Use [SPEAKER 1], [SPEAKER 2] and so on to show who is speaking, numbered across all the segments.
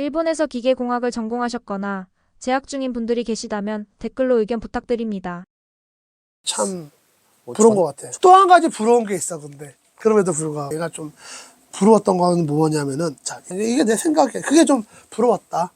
[SPEAKER 1] 일본에서 기계공학을 전공하셨거나 재학 중인 분들이 계시다면 댓글로 의견 부탁드립니다.
[SPEAKER 2] 참 부러운 것 같아. 또 한 가지 부러운 게 있어. 근데 그럼에도 불구하고 내가 좀 부러웠던 거는 뭐냐면은, 자, 이게 내 생각에 그게 좀 부러웠다.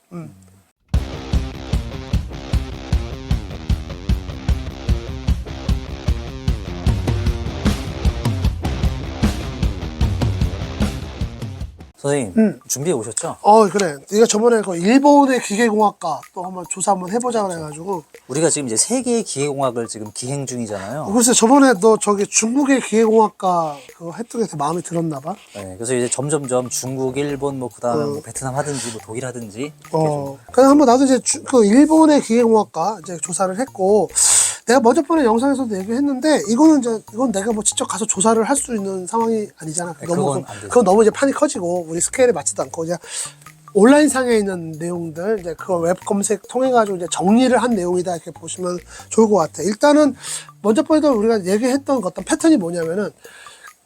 [SPEAKER 3] 선생님 준비해 오셨죠?
[SPEAKER 2] 그래. 네가 저번에 그 일본의 기계공학과 또 한번 조사 한번 해보자 그래가지고.
[SPEAKER 3] 우리가 지금 이제 세계의 기계공학을 지금 기행 중이잖아요.
[SPEAKER 2] 글쎄 저번에 너 저기 중국의 기계공학과 그거 했던 게 되게 마음에 들었나 봐.
[SPEAKER 3] 네, 그래서 이제 점점점 중국, 일본, 뭐 그다음에 뭐 베트남 하든지 뭐 독일 하든지.
[SPEAKER 2] 그래서 한번 나도 이제 그 일본의 기계공학과 이제 조사를 했고, 내가 먼저 번에 영상에서도 얘기했는데, 이건 내가 뭐 직접 가서 조사를 할 수 있는 상황이 아니잖아.
[SPEAKER 3] 네, 그건 안 되죠.
[SPEAKER 2] 그건 너무 이제 판이 커지고 우리 스케일에 맞지도 않고 그냥 온라인 상에 있는 내용들 이제 그걸 웹 검색 통해 가지고 이제 정리를 한 내용이다 이렇게 보시면 좋을 것 같아. 일단은 먼저 번에도 우리가 얘기했던 어떤 패턴이 뭐냐면은,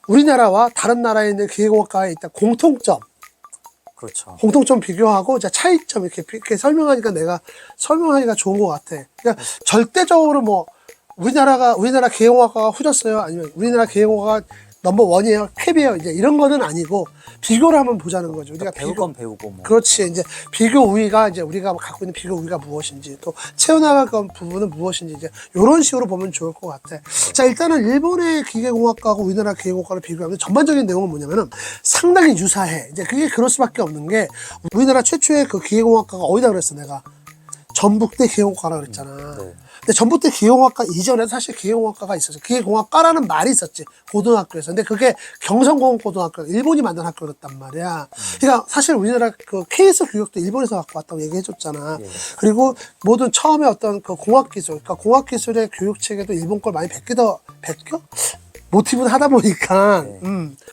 [SPEAKER 2] 우리나라와 다른 나라에 있는 기계공학과에 있다
[SPEAKER 3] 그렇죠.
[SPEAKER 2] 공통점 비교하고 이제 차이점 이렇게 설명하니까 내가 설명하기가 좋은 것 같아. 그러니까 절대적으로 뭐 우리나라 기계공학과가 후졌어요, 아니면 우리나라 기계공학과가 넘버 원이에요, 캡이에요, 이제 이런 거는 아니고 비교를 한번 보자는 거죠. 우리가
[SPEAKER 3] 배울 건 배우고 뭐.
[SPEAKER 2] 그렇지. 이제 비교 우위가 이제 우리가 갖고 있는 비교 우위가 무엇인지, 또 채워나갈 부분은 무엇인지, 이제 이런 식으로 보면 좋을 것 같아. 자, 일단은 일본의 기계공학과하고 우리나라 기계공학과를 비교하면 전반적인 내용은 뭐냐면은 상당히 유사해. 이제 그게 그럴 수밖에 없는 게, 우리나라 최초의 그 기계공학과가 어디다 그랬어 내가? 전북대 기계공학과라 그랬잖아.
[SPEAKER 3] 네.
[SPEAKER 2] 근데 전북대 기계공학과 이전에 사실 기계공학과가 있었어. 기계공학과라는 말이 있었지, 고등학교에서. 근데 그게 경성공업고등학교, 일본이 만든 학교였단 말이야. 그러니까 사실 우리나라 그 케이스 교육도 일본에서 갖고 왔다고 얘기해줬잖아.
[SPEAKER 3] 예.
[SPEAKER 2] 그리고 모든 처음에 어떤 그 공학기술, 그러니까 공학기술의 교육체계도 일본 걸 많이 베껴? 모티브를 하다 보니까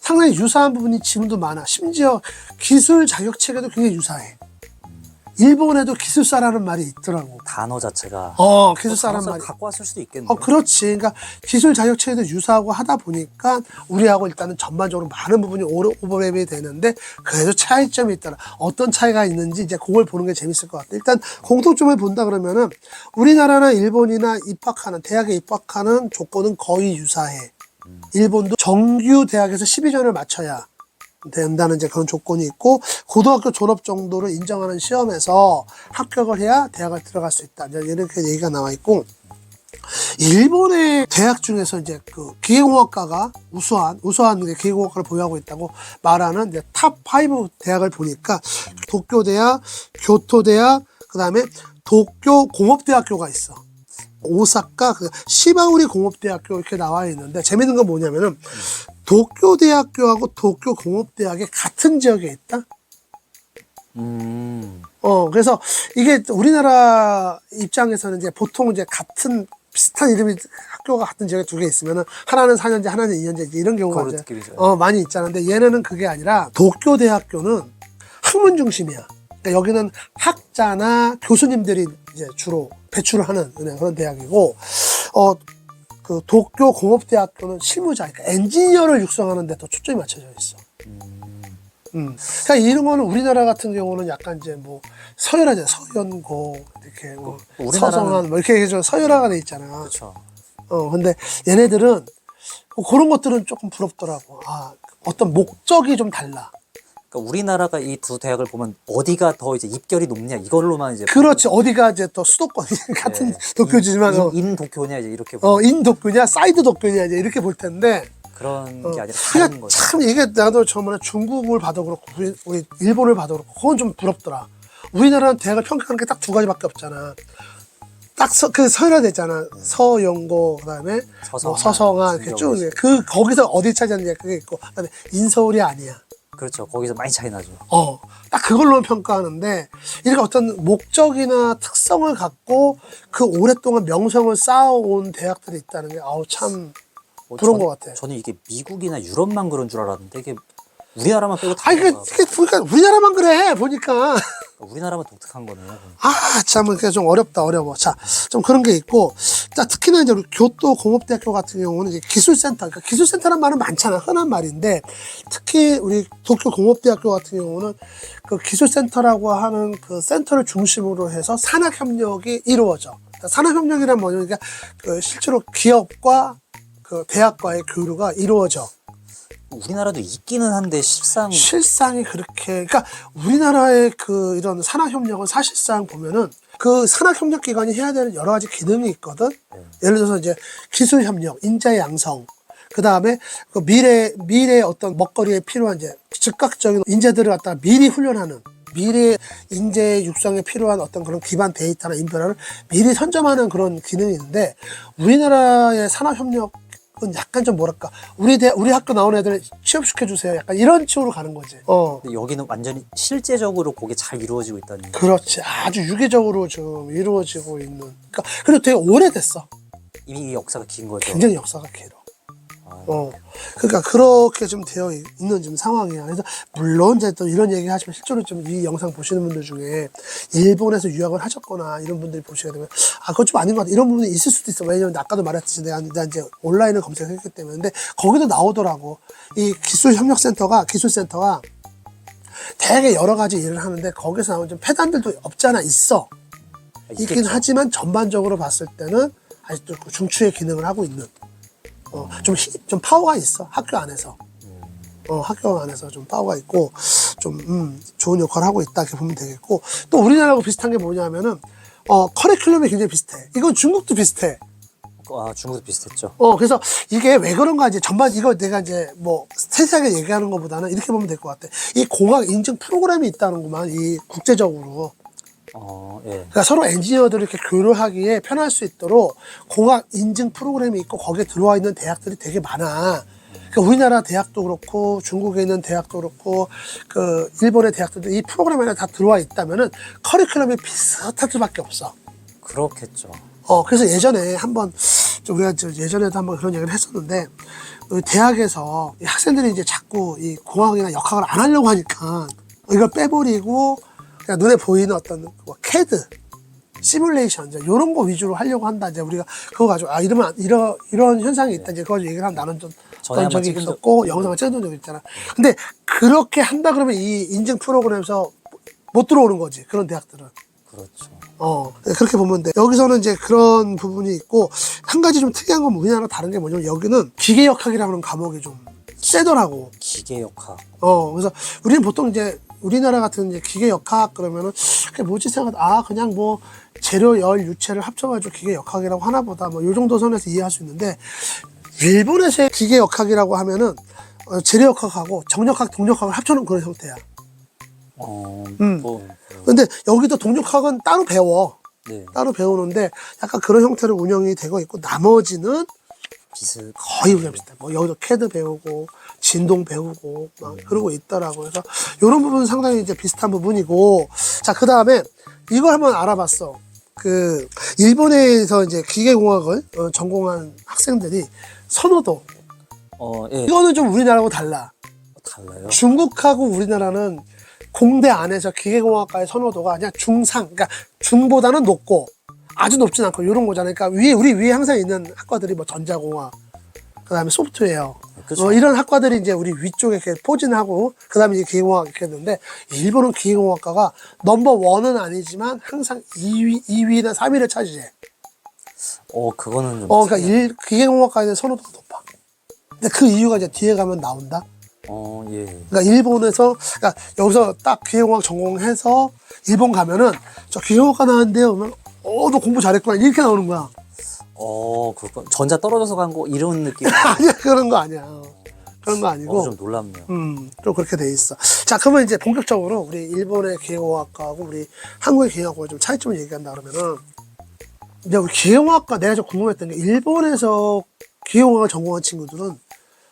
[SPEAKER 2] 상당히 유사한 부분이 지금도 많아. 심지어 기술 자격체계도 굉장히 유사해. 일본에도 기술사라는 말이 있더라고.
[SPEAKER 3] 단어 자체가.
[SPEAKER 2] 기술사라는 말이.
[SPEAKER 3] 갖고 왔을 수도 있겠네.
[SPEAKER 2] 그렇지. 그러니까 기술 자격체계도 유사하고 하다 보니까 우리하고 일단은 전반적으로 많은 부분이 오버랩이 되는데, 그래도 차이점이 있더라. 어떤 차이가 있는지 이제 그걸 보는 게 재밌을 것 같아. 일단 공통점을 본다 그러면은 우리나라나 일본이나 대학에 입학하는 조건은 거의 유사해. 일본도 정규 대학에서 12전을 맞춰야 된다는 이제 그런 조건이 있고, 고등학교 졸업 정도를 인정하는 시험에서 합격을 해야 대학을 들어갈 수 있다, 이렇게 얘기가 나와 있고, 일본의 대학 중에서 이제 그 기계공학과가 우수한 기계공학과를 보유하고 있다고 말하는 이제 탑5 대학을 보니까, 도쿄대학, 교토대학, 그 다음에 도쿄공업대학교가 있어. 오사카, 시바우리 공업대학교 이렇게 나와 있는데, 재밌는 건 뭐냐면은 도쿄대학교하고 도쿄공업대학이 같은 지역에 있다? 그래서 이게 우리나라 입장에서는 이제 보통 이제 비슷한 이름이 학교가 같은 지역에 두 개 있으면은 하나는 4년제, 하나는 2년제 이런 경우가 이제 많이 있잖아. 근데 얘네는 그게 아니라 도쿄대학교는 학문 중심이야. 그러니까 여기는 학자나 교수님들이 이제 주로 배출을 하는 그런 대학이고, 그 도쿄공업대학교는 실무자, 그러니까 엔지니어를 육성하는 데 더 초점이 맞춰져 있어. 그러니까 이런 거는 우리나라 같은 경우는 약간 이제 뭐 서열화돼, 서연고 이렇게 뭐 서성한 뭐 이렇게 좀 서열화가 돼 있잖아.
[SPEAKER 3] 그렇죠.
[SPEAKER 2] 근데 얘네들은 그런 것들은 조금 부럽더라고. 어떤 목적이 좀 달라.
[SPEAKER 3] 그러니까 우리나라가 이 두 대학을 보면 어디가 더 이제 입결이 높냐 이걸로만 이제.
[SPEAKER 2] 그렇지. 어디가 이제 또 수도권 같은 도쿄지만
[SPEAKER 3] 인도쿄냐 이제 이렇게.
[SPEAKER 2] 인도쿄냐 사이드 도쿄냐 이제 이렇게 볼 텐데,
[SPEAKER 3] 그런 게 아니라
[SPEAKER 2] 그러니까
[SPEAKER 3] 다른 거죠.
[SPEAKER 2] 참 이게 나도 저번에 중국을 봐도 그렇고 우리 일본을 봐도 그렇고 그건 좀 부럽더라. 우리나라는 대학을 평가하는 게 딱 두 가지밖에 없잖아. 딱 그 서열화됐잖아. 서영고, 그다음에 서성한 이렇게 쭉 거기서 어디 차지하느냐 그게 있고, 그다음에 인서울이 아니야.
[SPEAKER 3] 그렇죠. 거기서 많이 차이 나죠.
[SPEAKER 2] 딱 그걸로 평가하는데, 이렇게 어떤 목적이나 특성을 갖고 그 오랫동안 명성을 쌓아온 대학들이 있다는 게 참 부러운 것 같아.
[SPEAKER 3] 저는 이게 미국이나 유럽만 그런 줄 알았는데 이게 우리나라만 빼고 다.
[SPEAKER 2] 이게 보니까 우리나라만 그래 보니까.
[SPEAKER 3] 우리나라만 독특한 거네요.
[SPEAKER 2] 참, 그게 좀 어려워. 자, 좀 그런 게 있고, 자, 특히나 이제 우리 교토공업대학교 같은 경우는 이제 기술센터, 그러니까 기술센터란 말은 많잖아. 흔한 말인데, 특히 우리 도쿄공업대학교 같은 경우는 그 기술센터라고 하는 그 센터를 중심으로 해서 산학협력이 이루어져. 그러니까 산학협력이란 뭐냐면, 그러니까 그 실제로 기업과 그 대학과의 교류가 이루어져.
[SPEAKER 3] 우리나라도 있기는 한데
[SPEAKER 2] 실상이 그렇게, 그러니까 우리나라의 그 이런 산학협력은 사실상 보면은 그 산학협력기관이 해야 되는 여러 가지 기능이 있거든. 예를 들어서 이제 기술협력, 인재 양성, 그 다음에 그 미래의 어떤 먹거리에 필요한 이제 즉각적인 인재들을 갖다가 미리 훈련하는, 미래 인재 육성에 필요한 어떤 그런 기반 데이터나 인프라를 미리 선점하는 그런 기능이 있는데, 우리나라의 산학협력 은 약간 좀 뭐랄까, 우리 학교 나온 애들 취업시켜주세요, 약간 이런 식으로 가는 거지.
[SPEAKER 3] 근데 여기는 완전히 실제적으로 그게 잘 이루어지고 있다는.
[SPEAKER 2] 그렇지. 아주 유기적으로 지금 이루어지고 있는. 그러니까 그리고 되게 오래됐어.
[SPEAKER 3] 이미 역사가 긴 거죠.
[SPEAKER 2] 굉장히 역사가 길어. 그러니까 그렇게 좀 되어 있는 지금 상황이야. 그래서 물론 이제 또 이런 얘기 하시면 실제로 좀 이 영상 보시는 분들 중에 일본에서 유학을 하셨거나 이런 분들이 보시게 되면 그건 좀 아닌 것 같아. 이런 부분이 있을 수도 있어. 왜냐면 아까도 말했듯이 내가 이제 온라인을 검색했기 때문에. 근데 거기도 나오더라고. 이 기술센터가 되게 여러 가지 일을 하는데 거기서 나오는 좀 폐단들도 없잖아. 있긴
[SPEAKER 3] 있겠죠.
[SPEAKER 2] 하지만 전반적으로 봤을 때는 아직도 그 중추의 기능을 하고 있는. 좀 파워가 있어, 학교 안에서. 학교 안에서 좀 파워가 있고, 좀, 좋은 역할을 하고 있다, 이렇게 보면 되겠고. 또 우리나라하고 비슷한 게 뭐냐면은, 커리큘럼이 굉장히 비슷해. 이건 중국도 비슷해.
[SPEAKER 3] 중국도 비슷했죠.
[SPEAKER 2] 그래서 이게 왜 그런가, 이제 이거 내가 이제 뭐, 세세하게 얘기하는 것보다는 이렇게 보면 될 것 같아. 이 공학 인증 프로그램이 있다는구만, 이 국제적으로.
[SPEAKER 3] 예.
[SPEAKER 2] 그러니까 서로 엔지니어들이 이렇게 교류하기에 편할 수 있도록 공학 인증 프로그램이 있고 거기에 들어와 있는 대학들이 되게 많아. 그러니까 우리나라 대학도 그렇고 중국에 있는 대학도 그렇고 그 일본의 대학들도 이 프로그램 안에 다 들어와 있다면은 커리큘럼이 비슷할 수밖에 없어.
[SPEAKER 3] 그렇겠죠.
[SPEAKER 2] 그래서 예전에 우리가 예전에도 한번 그런 얘기를 했었는데, 대학에서 이 학생들이 이제 자꾸 이 공학이나 역학을 안 하려고 하니까 이걸 빼버리고 그냥 눈에 보이는 어떤 뭐 CAD, 시뮬레이션, 이제 이런 거 위주로 하려고 한다. 이제 우리가 그거 가지고 이러면 이런 현상이 있다. 이제 그걸 얘기를 하면 나는 좀 그런 적이 있었고 영상을 찍은 적이 있잖아. 근데 그렇게 한다 그러면 이 인증 프로그램에서 못 들어오는 거지. 그런 대학들은.
[SPEAKER 3] 그렇죠.
[SPEAKER 2] 그렇게 보면 돼. 여기서는 이제 그런 부분이 있고, 한 가지 좀 특이한 건 우리나라 다른 게 뭐냐면 여기는 기계역학이라는 과목이 좀 세더라고.
[SPEAKER 3] 기계역학.
[SPEAKER 2] 그래서 우리는 보통 이제 우리나라 같은 이제 기계역학 그러면은 그게 뭐지 그냥 뭐 재료, 열, 유체를 합쳐가지고 기계역학이라고 하나 보다 뭐 요 정도 선에서 이해할 수 있는데, 일본에서의 기계역학이라고 하면은 재료역학하고 정역학, 동역학을 합쳐놓은 그런 형태야. 근데 여기도 동역학은 따로 배워.
[SPEAKER 3] 네.
[SPEAKER 2] 따로 배우는데 약간 그런 형태로 운영이 되고 있고, 나머지는 거의 그냥 비슷해. 뭐 여기도 CAD 배우고 진동 배우고 막 그러고 있더라고. 그래서 이런 부분은 상당히 이제 비슷한 부분이고, 자, 그 다음에 이걸 한번 알아봤어. 그 일본에서 이제 기계공학을 전공한 학생들이 선호도.
[SPEAKER 3] 예.
[SPEAKER 2] 이거는 좀 우리나라하고 달라.
[SPEAKER 3] 달라요.
[SPEAKER 2] 중국하고 우리나라는 공대 안에서 기계공학과의 선호도가 그냥 중상, 그러니까 중보다는 높고 아주 높진 않고 이런 거잖아요. 그러니까 우리 위에 항상 있는 학과들이 뭐 전자공학, 그 다음에 소프트웨어,
[SPEAKER 3] 그쵸.
[SPEAKER 2] 이런 학과들이 이제 우리 위쪽에 이렇게 포진하고, 그 다음에 이제 기계공학 이렇게 했는데, 일본은 기계공학과가 넘버1은 아니지만 항상 2위나 3위를 차지해.
[SPEAKER 3] 그거는 좀.
[SPEAKER 2] 그러니까 기계공학과에 대한 선호도가 높아. 근데 그 이유가 이제 뒤에 가면 나온다.
[SPEAKER 3] 예.
[SPEAKER 2] 그러니까 일본에서, 그러니까 여기서 딱 기계공학 전공해서 일본 가면은 저 기계공학과 나왔는데요. 그러면 너 공부 잘했구나 이렇게 나오는 거야.
[SPEAKER 3] 그거 전자 떨어져서 간 거 이런 느낌.
[SPEAKER 2] 아니야, 그런 거 아니야. 그런 거 아니고.
[SPEAKER 3] 좀 놀랍네요.
[SPEAKER 2] 좀 그렇게 돼 있어. 자, 그러면 이제 본격적으로 우리 일본의 기계공학과하고 우리 한국의 기계공학과의 좀 차이점을 얘기한다 그러면은, 이제 우리 기계공학과 내가 좀 궁금했던 게, 일본에서 기계공학을 전공한 친구들은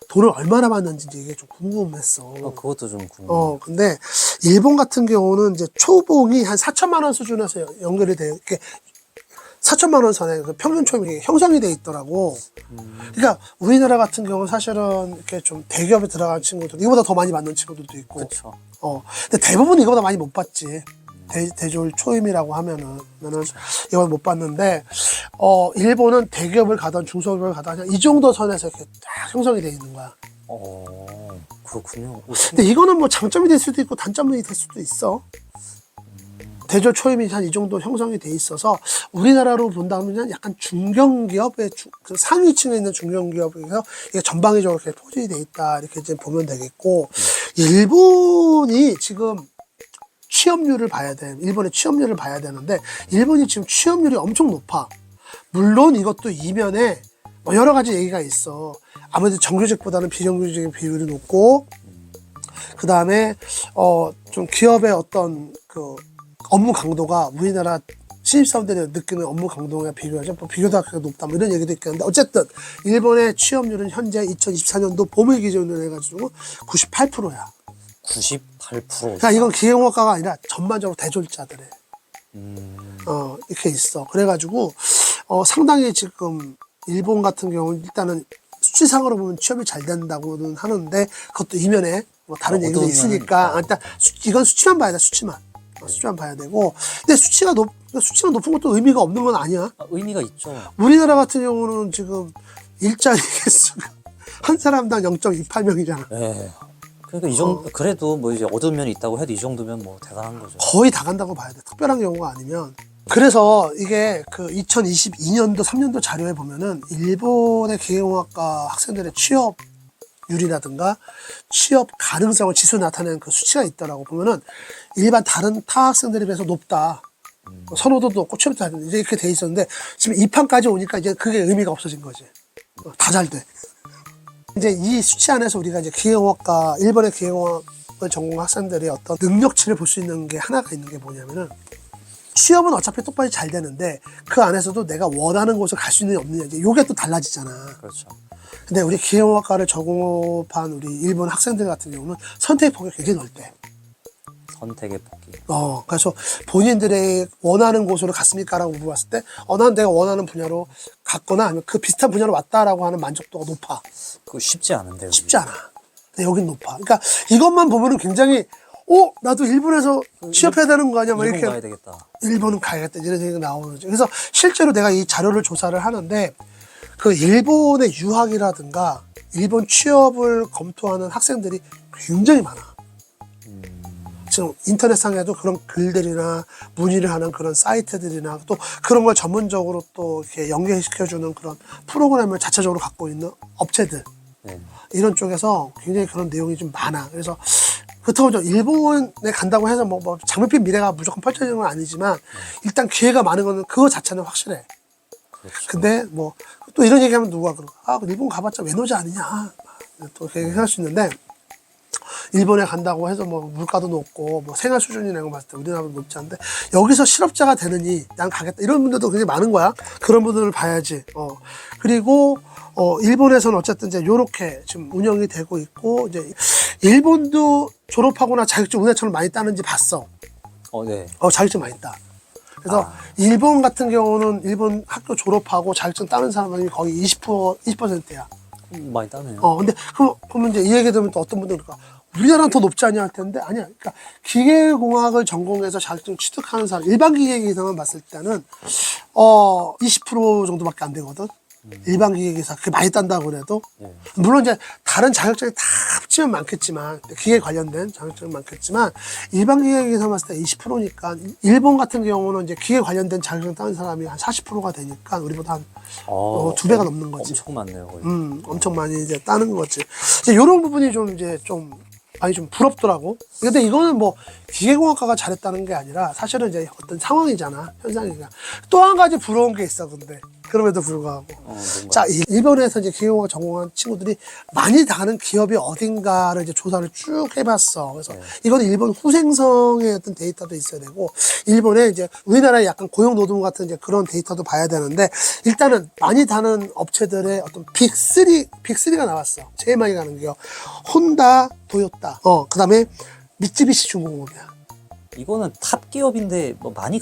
[SPEAKER 2] 돈을 얼마나 받는지 이게 좀 궁금했어.
[SPEAKER 3] 그것도 좀 궁금해요.
[SPEAKER 2] 근데 일본 같은 경우는 이제 초봉이 한 4천만 원 수준에서 연결이 돼요. 이렇게 4천만 원 선에 평균 초봉이 형성이 돼 있더라고. 그러니까 우리나라 같은 경우는 사실은 이렇게 좀 대기업에 들어간 친구들, 이거보다 더 많이 받는 친구들도 있고.
[SPEAKER 3] 그렇죠.
[SPEAKER 2] 근데 대부분 이거보다 많이 못 받지. 대졸 초임이라고 하면은 나는 이걸 못 봤는데 일본은 대기업을 가던 중소기업을 가던 그냥 이 정도 선에서 이렇게 딱 형성이 돼 있는 거야.
[SPEAKER 3] 그렇군요.
[SPEAKER 2] 근데 이거는 뭐 장점이 될 수도 있고 단점이 될 수도 있어. 대졸 초임이 한 이 정도 형성이 돼 있어서 우리나라로 본다면 약간 중견기업의 그 상위층에 있는 중견기업에서 이게 전방위적으로 이렇게 포진이 돼 있다 이렇게 이제 보면 되겠고 일본이 지금 취업률을 봐야 돼. 일본의 취업률을 봐야 되는데 일본이 지금 취업률이 엄청 높아. 물론 이것도 이면에 뭐 여러 가지 얘기가 있어. 아무래도 정규직보다는 비정규직의 비율이 높고 그 다음에 좀 기업의 어떤 그 업무 강도가 우리나라 신입사원들이 느끼는 업무 강도에 비교하자 비교도 높다 뭐 이런 얘기도 있겠는데 어쨌든 일본의 취업률은 현재 2024년도 봄을 기준으로 해가지고 98%야.
[SPEAKER 3] 98%.
[SPEAKER 2] 그러니까 이건 기계공학과가 아니라 전반적으로 대졸자들의 이렇게 있어. 그래가지고 상당히 지금 일본 같은 경우는 일단은 수치상으로 보면 취업이 잘 된다고는 하는데 그것도 이면에 뭐 다른 얘기도 있으니까 일단 이건 수치만 봐야 돼. 수치만 봐야 되고 근데 수치가 높은 것도 의미가 없는 건 아니야.
[SPEAKER 3] 의미가 있죠.
[SPEAKER 2] 우리나라 같은 경우는 지금 일자리 개수가 한 사람당 0.28명이잖아.
[SPEAKER 3] 네. 그러니까 이 정도 그래도 뭐 이제 얻은 면이 있다고 해도 이 정도면 뭐 대단한 거죠.
[SPEAKER 2] 거의 다 간다고 봐야 돼. 특별한 경우가 아니면. 그래서 이게 그 2022년도 3년도 자료에 보면은 일본의 기계공학과 학생들의 취업률이라든가 취업 가능성을 지수 나타내는 그 수치가 있더라고. 보면은 일반 다른 타 학생들에 비해서 높다. 선호도도 높고 취업도 잘 된다. 이제 이렇게 돼 있었는데 지금 2판까지 오니까 이제 그게 의미가 없어진 거지. 다 잘 돼. 이제 이 수치 안에서 우리가 이제 기계공학과, 일본의 기계공학을 전공 학생들의 어떤 능력치를 볼 수 있는 게 하나가 있는 게 뭐냐면은 취업은 어차피 똑바로 잘 되는데 그 안에서도 내가 원하는 곳을 갈 수 있느냐 없느냐 이제 요게 또 달라지잖아.
[SPEAKER 3] 그렇죠.
[SPEAKER 2] 근데 우리 기계공학과를 전공한 우리 일본 학생들 같은 경우는 선택 폭이 굉장히 넓대.
[SPEAKER 3] 선택의 폭이.
[SPEAKER 2] 그래서 본인들의 원하는 곳으로 갔습니까라고 물어봤을 때, 난 내가 원하는 분야로 갔거나 아니면 그 비슷한 분야로 왔다라고 하는 만족도가 높아.
[SPEAKER 3] 그거 쉽지 않은데요.
[SPEAKER 2] 쉽지 않아. 근데 여긴 높아. 그러니까 이것만 보면은 굉장히, 나도 일본에서 취업해야 되는 거 아니야? 막
[SPEAKER 3] 일본
[SPEAKER 2] 이렇게.
[SPEAKER 3] 가야 되겠다.
[SPEAKER 2] 일본은 가야겠다. 이런 생각이 나오는 거죠. 그래서 실제로 내가 이 자료를 조사를 하는데, 그 일본의 유학이라든가, 일본 취업을 검토하는 학생들이 굉장히 많아. 지금 인터넷상에도 그런 글들이나 문의를 하는 그런 사이트들이나 또 그런 걸 전문적으로 또 이렇게 연계시켜주는 그런 프로그램을 자체적으로 갖고 있는 업체들.
[SPEAKER 3] 네.
[SPEAKER 2] 이런 쪽에서 굉장히 그런 내용이 좀 많아. 그래서 그렇다고 일본에 간다고 해서 뭐 장밋빛 미래가 무조건 펼쳐지는 건 아니지만 일단 기회가 많은 거는 그거 자체는 확실해.
[SPEAKER 3] 그렇죠.
[SPEAKER 2] 근데 뭐 또 이런 얘기하면 누가 그럴까? 일본 가봤자 외노자 아니냐? 또 그렇게 할 수 있는데 일본에 간다고 해서 뭐 물가도 높고 뭐 생활 수준이나 이런 거 봤을 때 우리나라보다 높지 않은데 여기서 실업자가 되느니 난 가겠다 이런 분들도 굉장히 많은 거야. 그런 분들을 봐야지. 그리고 일본에서는 어쨌든 이제 요렇게 지금 운영이 되고 있고 이제 일본도 졸업하거나 자격증 우리나라처럼 많이 따는지 봤어.
[SPEAKER 3] 네.
[SPEAKER 2] 자격증 많이 따. 그래서 일본 같은 경우는 일본 학교 졸업하고 자격증 따는 사람이 거의 20%야.
[SPEAKER 3] 많이 따네요.
[SPEAKER 2] 근데 그러면 이제 이 얘기 들으면 또 어떤 분들은 그러니까 우리나라는 더 높지 않냐 할 텐데 아니야. 그러니까 기계공학을 전공해서 자격증 취득하는 사람 일반 기계기사만 봤을 때는 20% 정도밖에 안 되거든. 일반 기계기사 그게 많이 딴다고 그래도 물론 이제 다른 자격증이 다 합치면 많겠지만 기계 관련된 자격증은 많겠지만 일반 기계기사 봤을 때 20%니까 일본 같은 경우는 이제 기계 관련된 자격증 따는 사람이 한 40%가 되니까 우리보다 한 2배가 넘는 거지.
[SPEAKER 3] 엄청 많네요. 거의.
[SPEAKER 2] 엄청 많이 이제 따는 거지. 이제 이런 부분이 좀 많이 좀 부럽더라고. 근데 이거는 뭐 기계공학과가 잘했다는 게 아니라 사실은 이제 어떤 상황이잖아. 현상이니까. 또 한 가지 부러운 게 있어, 근데. 그럼에도 불구하고. 자, 일본에서 이제 기계공학 전공한 친구들이 많이 다가는 기업이 어딘가를 이제 조사를 쭉 해봤어. 그래서 이거는 일본 후생성의 어떤 데이터도 있어야 되고, 일본에 이제 우리나라의 약간 고용노동 같은 이제 그런 데이터도 봐야 되는데, 일단은 많이 다는 업체들의 어떤 빅3가 나왔어. 제일 많이 가는 게요. 혼다, 도요타, 그 다음에 미쯔비시 중공업이야.
[SPEAKER 3] 이거는 탑 기업인데 뭐 많이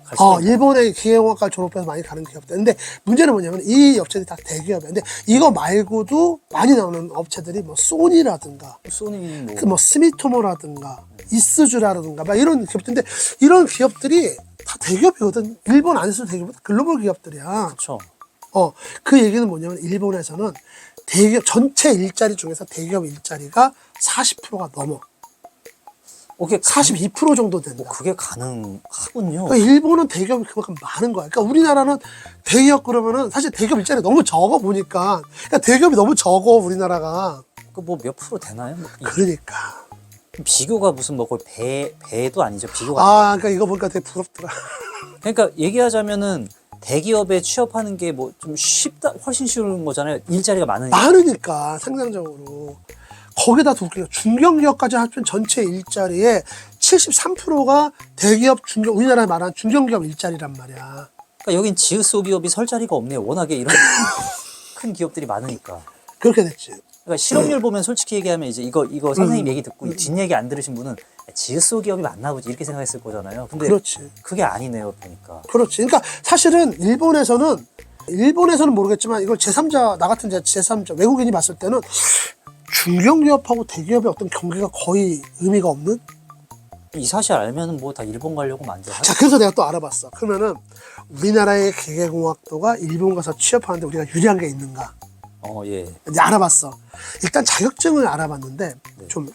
[SPEAKER 3] 갈 수가 있나요?
[SPEAKER 2] 일본의 기계공학과 졸업해서 많이 가는 기업들. 근데 문제는 뭐냐면 이 업체들이 다 대기업이야. 근데 이거 말고도 많이 나오는 업체들이 뭐 소니라든가
[SPEAKER 3] 소니 뭐,
[SPEAKER 2] 뭐 스미토모라든가 이스주라든가 막 이런 기업들인데 이런 기업들이 다 대기업이거든. 일본 안에서 대기업, 글로벌 기업들이야.
[SPEAKER 3] 그렇죠.
[SPEAKER 2] 그 얘기는 뭐냐면 일본에서는 대기업 전체 일자리 중에서 대기업 일자리가 40%가 넘어.
[SPEAKER 3] 그게
[SPEAKER 2] 42% 정도 된다.
[SPEAKER 3] 그게 가능하군요.
[SPEAKER 2] 그러니까 일본은 대기업이 그만큼 많은 거야. 그러니까 우리나라는 대기업 그러면은 사실 대기업 일자리 너무 적어 보니까 그러니까 대기업이 너무 적어 우리나라가.
[SPEAKER 3] 그 뭐 몇 프로 되나요? 뭐
[SPEAKER 2] 그러니까.
[SPEAKER 3] 비교가 무슨 뭐 거의 배도 아니죠. 비교가.
[SPEAKER 2] 그러니까 이거 보니까 되게 부럽더라.
[SPEAKER 3] 그러니까 얘기하자면은 대기업에 취업하는 게 뭐 좀 쉽다, 훨씬 쉬운 거잖아요. 일자리가 많으니까.
[SPEAKER 2] 많으니까 상상적으로. 거기다 두 개, 중견기업까지 합친 전체 일자리의 73%가 대기업 중견, 우리나라에 말하는 중견기업 일자리란 말이야.
[SPEAKER 3] 그러니까 여긴 지읒소 기업이 설 자리가 없네요. 워낙에 이런 큰 기업들이 많으니까.
[SPEAKER 2] 그렇게 됐지.
[SPEAKER 3] 그러니까 실업률 보면 솔직히 얘기하면 이제 이거 선생님 얘기 듣고 뒷얘기 안 들으신 분은 지읒소 기업이 맞나 보지 이렇게 생각했을 거잖아요. 근데
[SPEAKER 2] 그렇지.
[SPEAKER 3] 그게 아니네요, 보니까.
[SPEAKER 2] 그렇지. 그러니까 사실은 일본에서는 모르겠지만 이걸 제3자, 나 같은 제3자, 외국인이 봤을 때는 중견기업하고 대기업의 어떤 경계가 거의 의미가 없는?
[SPEAKER 3] 이 사실 알면은 뭐 다 일본 가려고 만져.
[SPEAKER 2] 자, 그래서 내가 또 알아봤어. 그러면은 우리나라의 기계공학도가 일본 가서 취업하는데 우리가 유리한 게 있는가?
[SPEAKER 3] 예.
[SPEAKER 2] 이제 알아봤어. 일단 자격증을 알아봤는데 좀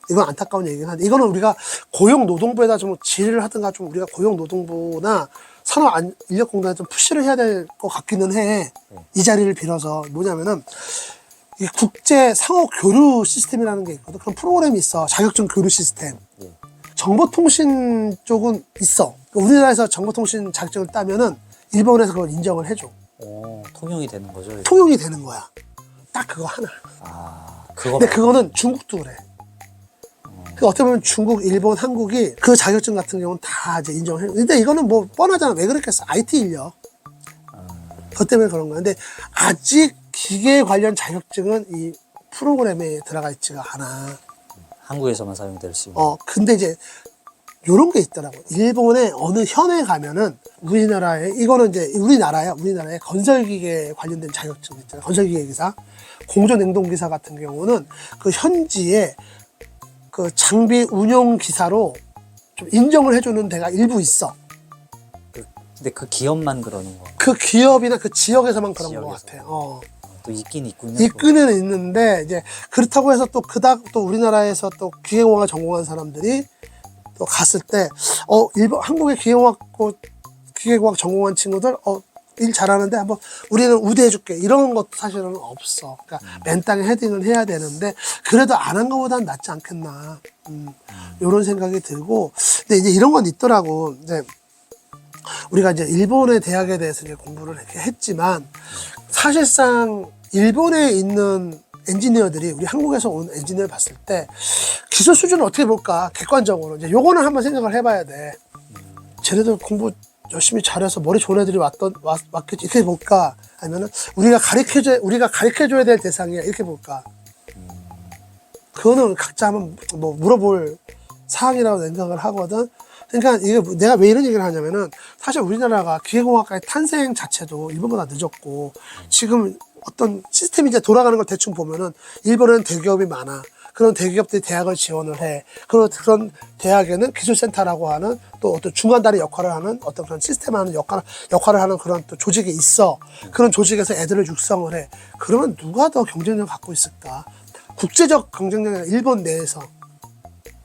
[SPEAKER 2] 이건 안타까운 얘기긴 한데 이거는 우리가 고용노동부에다 좀 질의를 하든가 좀 우리가 고용노동부나 산업인력공단에 좀 푸시를 해야 될 것 같기는 해. 이 자리를 빌어서 뭐냐면은 이 국제 상호 교류 시스템이라는 게 있거든. 그런 프로그램이 있어. 자격증 교류 시스템. 정보통신 쪽은 있어. 우리나라에서 정보통신 자격증을 따면은 일본에서 그걸 인정을 해줘.
[SPEAKER 3] 통용이 되는 거죠.
[SPEAKER 2] 통용이 되는 거야. 딱 그거 하나.
[SPEAKER 3] 그거.
[SPEAKER 2] 근데 그거는 중국도 그래. 그 어떻게 보면 중국, 일본, 한국이 그 자격증 같은 경우는 다 이제 인정을 해. 근데 이거는 뭐 뻔하잖아. 왜 그랬겠어? IT 인력. 그것 때문에 그런 거야. 근데 아직 기계 관련 자격증은 이 프로그램에 들어가 있지가 않아.
[SPEAKER 3] 한국에서만 사용될 수 있는.
[SPEAKER 2] 근데 이제 요런 게 있더라고. 일본의 어느 현에 가면은 우리나라에 이거는 이제 우리나라에 건설기계 관련된 자격증 있잖아. 건설기계 기사, 공조냉동기사 같은 경우는 그 현지에 그 장비 운용 기사로 좀 인정을 해주는 데가 일부 있어.
[SPEAKER 3] 근데 그 기업만 그러는 거.
[SPEAKER 2] 그 기업이나 그 지역에서만 그런 것
[SPEAKER 3] 지역에서.
[SPEAKER 2] 같아.
[SPEAKER 3] 또 있긴 있군요.
[SPEAKER 2] 있기는 있는데 이제 그렇다고 해서 또 그닥 또 우리나라에서 또 기계공학 전공한 사람들이 또 갔을 때 일본 한국의 기계공학 전공한 친구들 일 잘하는데 한번 우리는 우대해줄게 이런 것도 사실은 없어. 그러니까 맨 땅에 헤딩을 해야 되는데 그래도 안 한 것보다는 낫지 않겠나. 이런 생각이 들고 근데 이제 이런 건 있더라고. 이제 우리가 이제 일본의 대학에 대해서 이제 공부를 이렇게 했지만 사실상 일본에 있는 엔지니어들이 우리 한국에서 온 엔지니어를 봤을 때 기술 수준을 어떻게 볼까 객관적으로 이제 요거는 한번 생각을 해봐야 돼. 쟤네들 공부 열심히 잘해서 머리 좋은 애들이 왔겠지 이렇게 볼까 아니면은 우리가 가르쳐줘야 될 대상이야 이렇게 볼까. 그거는 각자 한번 뭐 물어볼 사항이라고 생각을 하거든. 그러니까 이게 내가 왜 이런 얘기를 하냐면은 사실 우리나라가 기계공학과의 탄생 자체도 일본보다 늦었고 지금 어떤 시스템이 이제 돌아가는 걸 대충 보면은 일본에는 대기업이 많아. 그런 대기업들이 대학을 지원을 해. 그런 대학에는 기술센터라고 하는 또 어떤 중간다리 역할을 하는 어떤 그런 시스템 하는 역할을 하는 그런 또 조직이 있어. 그런 조직에서 애들을 육성을 해. 그러면 누가 더 경쟁력을 갖고 있을까? 국제적 경쟁력이 일본 내에서.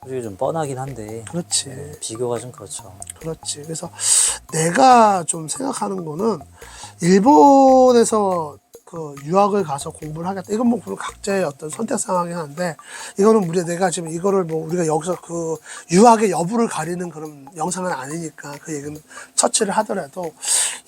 [SPEAKER 3] 그게 좀 뻔하긴 한데.
[SPEAKER 2] 그렇지.
[SPEAKER 3] 비교가 좀 그렇죠.
[SPEAKER 2] 그렇지. 그래서 내가 좀 생각하는 거는 일본에서 그 유학을 가서 공부를 하겠다. 이건 뭐 각자의 어떤 선택 상황이긴 한데 이거는 내가 지금 이거를 뭐 우리가 여기서 그 유학의 여부를 가리는 그런 영상은 아니니까 그 얘기는 처치를 하더라도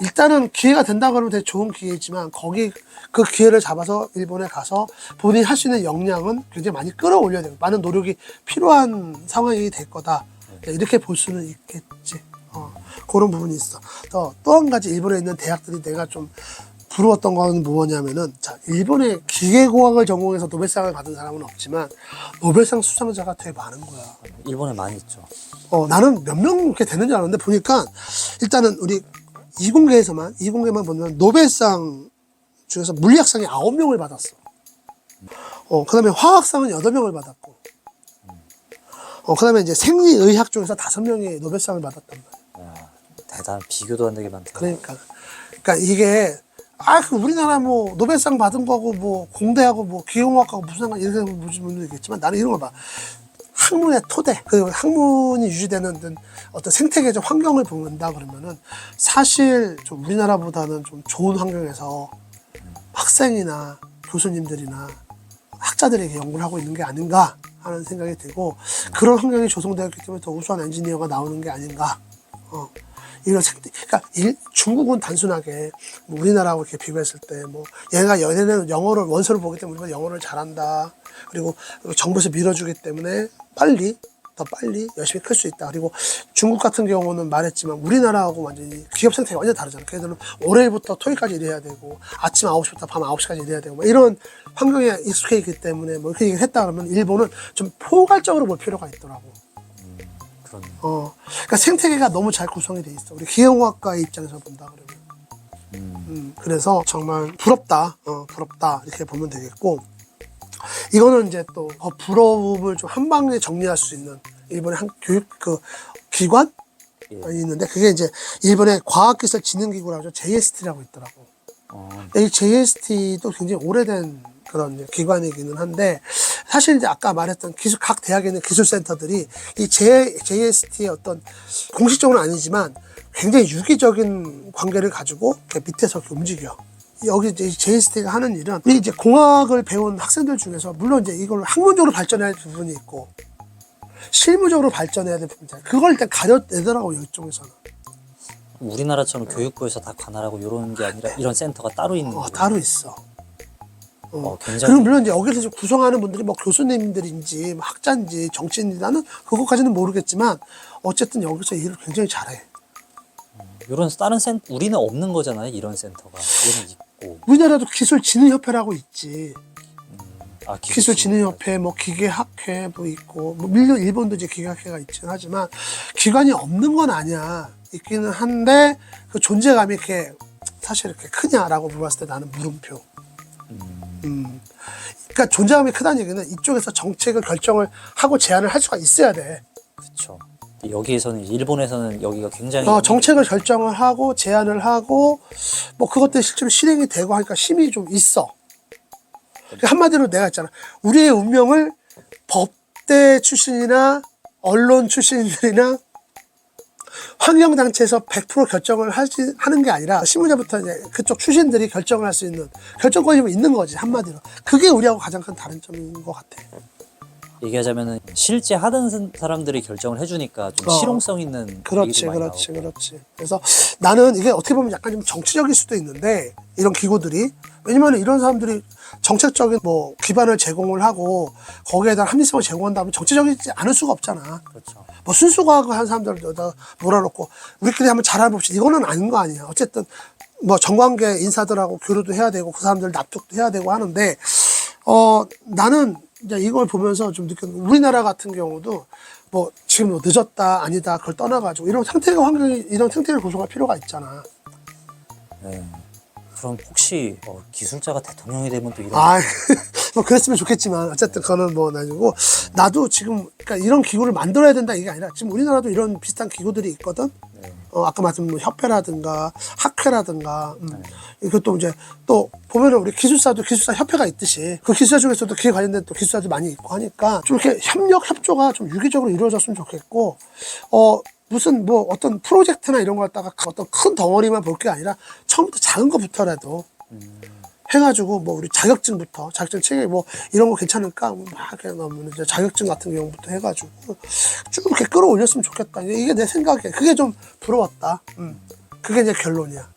[SPEAKER 2] 일단은 기회가 된다 그러면 되게 좋은 기회지만 거기 그 기회를 잡아서 일본에 가서 본인이 할 수 있는 역량은 굉장히 많이 끌어올려야 되고 많은 노력이 필요한 상황이 될 거다. 이렇게 볼 수는 있겠지. 그런 부분이 있어. 또 한 가지 일본에 있는 대학들이 내가 좀 부러웠던 건 뭐냐면은, 자, 일본의 기계공학을 전공해서 노벨상을 받은 사람은 없지만, 노벨상 수상자가 되게 많은 거야.
[SPEAKER 3] 일본에 많이 있죠.
[SPEAKER 2] 나는 몇 명 이렇게 되는 줄 알았는데, 보니까, 일단은 우리 이공계만 보면 노벨상 중에서 물리학상이 9명을 받았어. 그 다음에 화학상은 8명을 받았고, 그 다음에 이제 생리의학 중에서 5명이 노벨상을 받았단 말이야.
[SPEAKER 3] 대단, 비교도 안 되게 많다.
[SPEAKER 2] 그러니까 이게, 그 우리나라 뭐, 노벨상 받은 거고, 뭐, 공대하고 뭐, 기계공학하고 무슨 상관, 이렇게 보시는 분도 있겠지만, 나는 이런 걸 봐. 학문의 토대, 그 학문이 유지되는 어떤 생태계적 환경을 보는다 그러면은, 사실 좀 우리나라보다는 좀 좋은 환경에서 학생이나 교수님들이나 학자들에게 연구를 하고 있는 게 아닌가 하는 생각이 들고, 그런 환경이 조성되었기 때문에 더 우수한 엔지니어가 나오는 게 아닌가. 이런 그러니까 중국은 단순하게 뭐 우리나라하고 이렇게 비교했을 때 뭐 얘네는 영어를 원서를 보기 때문에 우리가 영어를 잘한다. 그리고 정부에서 밀어주기 때문에 더 빨리 열심히 클 수 있다. 그리고 중국 같은 경우는 말했지만 우리나라하고 완전히 기업 생태가 완전 다르잖아. 걔들은 월요일부터 토요일까지 일해야 되고 아침 9시부터 밤 9시까지 일해야 되고 뭐 이런 환경에 익숙해 있기 때문에 뭐 이렇게 얘기를 했다 그러면 일본은 좀 포괄적으로 볼 필요가 있더라고. 그러니까 생태계가 너무 잘 구성이 돼 있어. 우리 기계공학과의 입장에서 본다 그러면. 그래서 정말 부럽다. 부럽다. 이렇게 보면 되겠고. 이거는 이제 또 부러움을 좀 한 방에 정리할 수 있는 일본의 한 교육 기관이 있는데, 그게 이제 일본의 과학기술진흥기구라고 하죠. JST라고 있더라고. 이 JST도 굉장히 오래된 그런 기관이기는 한데, 사실 이제 아까 말했던 각 대학에 있는 기술센터들이 이 JST의 어떤 공식적으로는 아니지만 굉장히 유기적인 관계를 가지고 밑에서 이렇게 움직여. 여기 이제 JST가 하는 일은 이 이제 공학을 배운 학생들 중에서 물론 이제 이걸 학문적으로 발전해야 할 부분이 있고 실무적으로 발전해야 될 부분이 있잖아요. 그걸 일단 가려내더라고, 이쪽에서는.
[SPEAKER 3] 우리나라처럼 교육부에서 다 관할하고 이런 게 아니라 이런 센터가 따로 있는 거예요.
[SPEAKER 2] 따로 있어.
[SPEAKER 3] 굉장히.
[SPEAKER 2] 그리고 물론 이제 여기서 구성하는 분들이 뭐 교수님들인지 뭐 학자인지 정치인지 나는 그것까지는 모르겠지만 어쨌든 여기서 일을 굉장히 잘해.
[SPEAKER 3] 이런 다른 센터, 우리는 없는 거잖아요. 이런 센터가. 얘는 있고.
[SPEAKER 2] 우리나라도 기술진흥협회라고 있지.
[SPEAKER 3] 기술진흥.
[SPEAKER 2] 기술진흥협회, 뭐 기계학회 뭐 있고, 뭐 물론 일본도 이제 기계학회가 있긴 하지만 기관이 없는 건 아니야. 있기는 한데 그 존재감이 이렇게 사실 이렇게 크냐라고 물어봤을 때 나는 물음표. 그러니까 존재감이 크다는 얘기는 이쪽에서 정책을 결정을 하고 제안을 할 수가 있어야 돼.
[SPEAKER 3] 그렇죠. 여기에서는 일본에서는 여기가 굉장히
[SPEAKER 2] 정책을 결정을 하고 제안을 하고 뭐 그것들이 실제로 실행이 되고 하니까 힘이 좀 있어. 그러니까 한마디로 내가 했잖아. 우리의 운명을 법대 출신이나 언론 출신들이나 환경단체에서 100% 결정을 하는 게 아니라 실무자부터 이제 그쪽 출신들이 결정을 할 수 있는 결정권이 있는 거지, 한마디로. 그게 우리하고 가장 큰 다른 점인 것 같아.
[SPEAKER 3] 얘기하자면은 실제 하던 사람들이 결정을 해주니까 좀 실용성 있는
[SPEAKER 2] 그렇지,
[SPEAKER 3] 얘기도 많이
[SPEAKER 2] 그렇지,
[SPEAKER 3] 나오고.
[SPEAKER 2] 그렇지. 그래서 나는 이게 어떻게 보면 약간 좀 정치적일 수도 있는데 이런 기구들이 왜냐면 이런 사람들이 정책적인 뭐 기반을 제공을 하고 거기에다 합리성을 제공한다면 정치적이지 않을 수가 없잖아.
[SPEAKER 3] 그렇죠.
[SPEAKER 2] 뭐 순수과학을 한 사람들을 여기다 몰아놓고 우리끼리 한번 잘해봅시다. 이거는 아닌 거 아니야. 어쨌든 뭐 정관계 인사들하고 교류도 해야 되고 그 사람들 납득도 해야 되고 하는데 나는 이제 이걸 보면서 좀 느꼈는데 우리나라 같은 경우도 뭐 지금 뭐 늦었다 아니다 그걸 떠나가지고 이런 생태계 환경이 이런 생태계를 구성할 필요가 있잖아.
[SPEAKER 3] 네. 그럼 혹시 기술자가 대통령이 되면 또 이런
[SPEAKER 2] 뭐 그랬으면 좋겠지만 어쨌든 그거는 뭐 아니고 나도 지금 그러니까 이런 기구를 만들어야 된다 이게 아니라 지금 우리나라도 이런 비슷한 기구들이 있거든. 아까 말씀 뭐 협회라든가 학회라든가 이것도 이제 또 보면은 우리 기술사도 기술사 협회가 있듯이 그 기술사 중에서도 기계 관련된 또 기술사들 많이 있고 하니까 좀 이렇게 협조가 좀 유기적으로 이루어졌으면 좋겠고 무슨 뭐 어떤 프로젝트나 이런 거 갖다가 어떤 큰 덩어리만 볼 게 아니라 처음부터 작은 거부터라도 해가지고 뭐 우리 자격증부터 자격증 체계 뭐 이런 거 괜찮을까 막 이렇게 넣으면 이제 자격증 같은 경우부터 해가지고 쭉 이렇게 끌어올렸으면 좋겠다. 이게 내 생각이야. 그게 좀 부러웠다. 그게 내 결론이야.